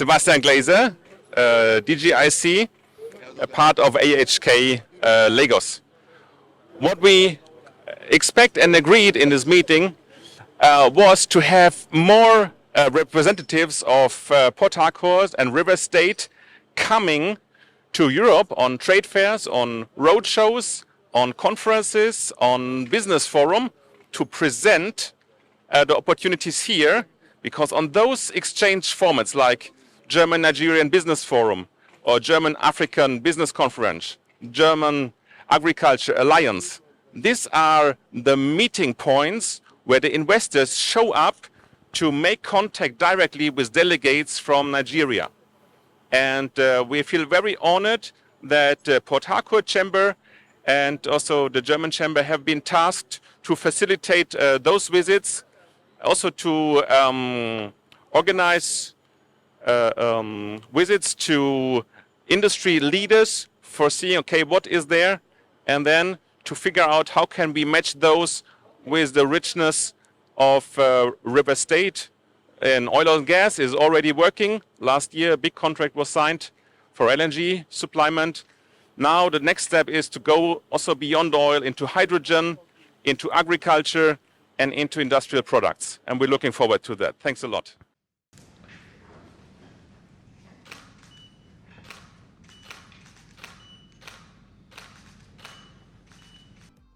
Sebastian Glaser, DGIC, a part of AHK Lagos. What we expect and agreed in this meeting was to have more representatives of Port Harcourt and River State coming to Europe on trade fairs, on road shows, on conferences, on business forum to present the opportunities here, because on those exchange formats like German-Nigerian Business Forum or German-African Business Conference, German Agriculture Alliance, these are the meeting points where the investors show up to make contact directly with delegates from Nigeria. And we feel very honored that Port Harcourt Chamber and also the German Chamber have been tasked to facilitate those visits, also to organize visits to industry leaders for seeing, okay, what is there, and then to figure out how can we match those with the richness of River State. And oil and gas is already working. Last year, a big contract was signed for LNG supplement. Now the next step is to go also beyond oil into hydrogen, into agriculture, and into industrial products. And we're looking forward to that. Thanks a lot.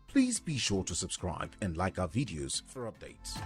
Please be sure to subscribe and like our videos for updates.